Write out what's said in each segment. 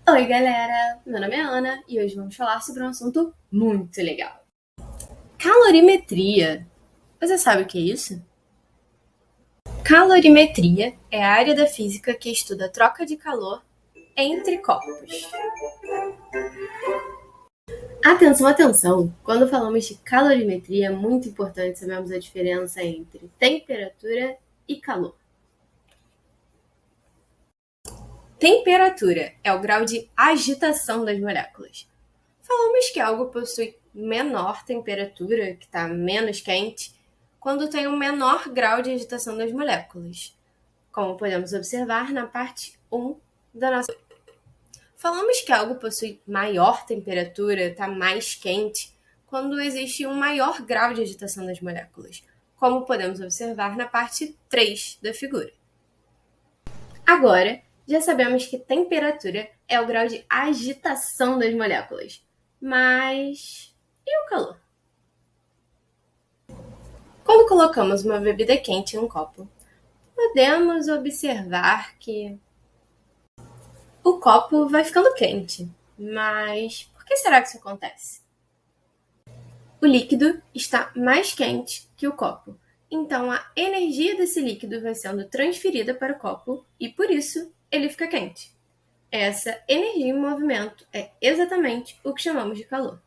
Oi, galera! Meu nome é Ana e hoje vamos falar sobre um assunto muito legal. Calorimetria. Você sabe o que é isso? Calorimetria é a área da física que estuda a troca de calor entre corpos. Atenção, atenção! Quando falamos de calorimetria, é muito importante sabermos a diferença entre temperatura e calor. Temperatura é o grau de agitação das moléculas. Falamos que algo possui menor temperatura, que está menos quente, quando tem um menor grau de agitação das moléculas, como podemos observar na parte 1 da nossa. Falamos que algo possui maior temperatura, está mais quente, quando existe um maior grau de agitação das moléculas, como podemos observar na parte 3 da figura. Agora, já sabemos que temperatura é o grau de agitação das moléculas. Mas e o calor? Quando colocamos uma bebida quente em um copo, podemos observar que o copo vai ficando quente. Mas por que será que isso acontece? O líquido está mais quente que o copo. Então a energia desse líquido vai sendo transferida para o copo e por isso ele fica quente. Essa energia em movimento é exatamente o que chamamos de calor.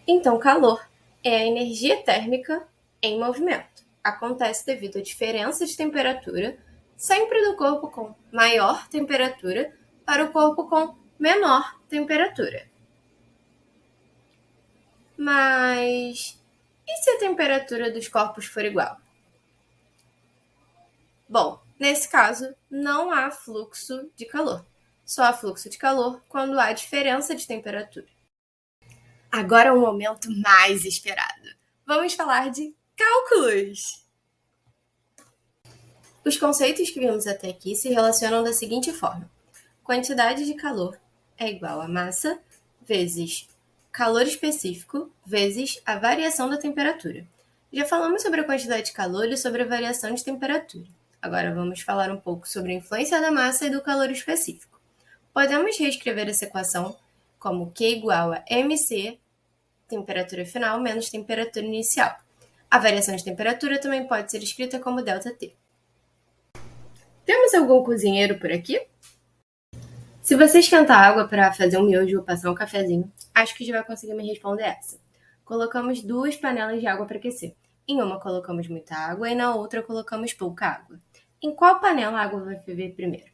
Então, calor é a energia térmica em movimento. Acontece devido à diferença de temperatura, sempre do corpo com maior temperatura para o corpo com menor temperatura. Mas e se a temperatura dos corpos for igual? Bom, nesse caso, não há fluxo de calor. Só há fluxo de calor quando há diferença de temperatura. Agora é o momento mais esperado. Vamos falar de cálculos. Os conceitos que vimos até aqui se relacionam da seguinte forma: quantidade de calor é igual a massa vezes calor específico vezes a variação da temperatura. Já falamos sobre a quantidade de calor e sobre a variação de temperatura. Agora vamos falar um pouco sobre a influência da massa e do calor específico. Podemos reescrever essa equação como Q igual a mc, temperatura final, menos temperatura inicial. A variação de temperatura também pode ser escrita como ΔT. Temos algum cozinheiro por aqui? Se você esquentar água para fazer um miojo ou passar um cafezinho, acho que já vai conseguir me responder essa. Colocamos 2 panelas de água para aquecer. Em uma colocamos muita água e na outra colocamos pouca água. Em qual panela a água vai ferver primeiro?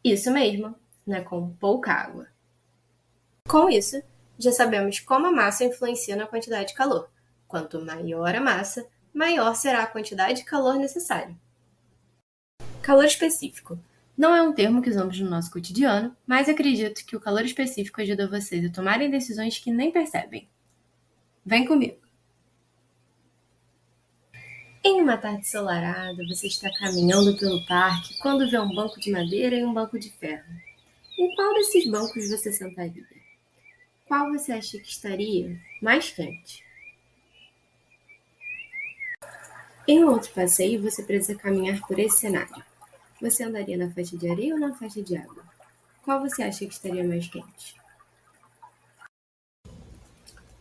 Isso mesmo, né? Com pouca água. Com isso, já sabemos como a massa influencia na quantidade de calor. Quanto maior a massa, maior será a quantidade de calor necessária. Calor específico. Não é um termo que usamos no nosso cotidiano, mas acredito que o calor específico ajuda vocês a tomarem decisões que nem percebem. Vem comigo! Em uma tarde ensolarada, você está caminhando pelo parque quando vê um banco de madeira e um banco de ferro. Em qual desses bancos você sentaria? Qual você acha que estaria mais quente? Em um outro passeio, você precisa caminhar por esse cenário. Você andaria na faixa de areia ou na faixa de água? Qual você acha que estaria mais quente?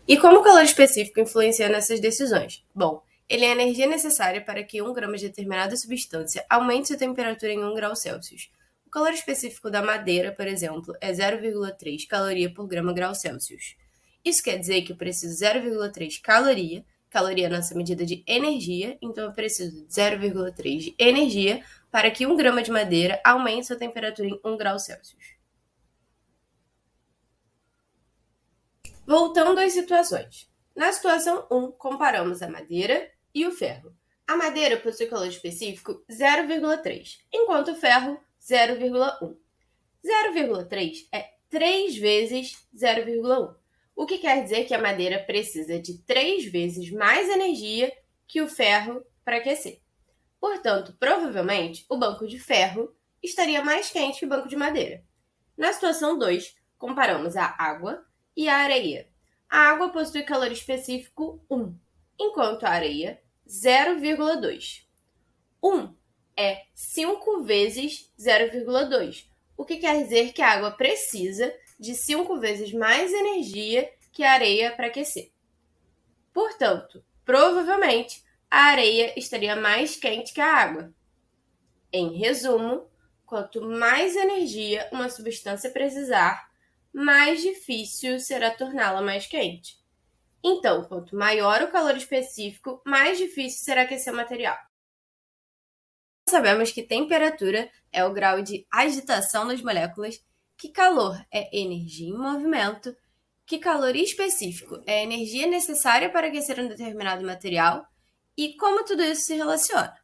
E como o calor específico influencia nessas decisões? Bom, ele é a energia necessária para que 1 grama de determinada substância aumente sua temperatura em 1 grau Celsius. O calor específico da madeira, por exemplo, é 0,3 caloria por grau Celsius. Isso quer dizer que eu preciso de 0,3 caloria é a nossa medida de energia, então eu preciso de 0,3 de energia para que 1 grama de madeira aumente sua temperatura em 1 grau Celsius. Voltando às situações. Na situação 1, comparamos a madeira e o ferro. A madeira possui calor específico 0,3, enquanto o ferro 0,1. 0,3 é 3 vezes 0,1, o que quer dizer que a madeira precisa de 3 vezes mais energia que o ferro para aquecer. Portanto, provavelmente, o banco de ferro estaria mais quente que o banco de madeira. Na situação 2, comparamos a água e a areia. A água possui calor específico 1, enquanto a areia 0,2. 1 é 5 vezes 0,2, o que quer dizer que a água precisa de 5 vezes mais energia que a areia para aquecer. Portanto, provavelmente, a areia estaria mais quente que a água. Em resumo, quanto mais energia uma substância precisar, mais difícil será torná-la mais quente. Então, quanto maior o calor específico, mais difícil será aquecer o material. Sabemos que temperatura é o grau de agitação das moléculas, que calor é energia em movimento, que calor específico é a energia necessária para aquecer um determinado material e como tudo isso se relaciona.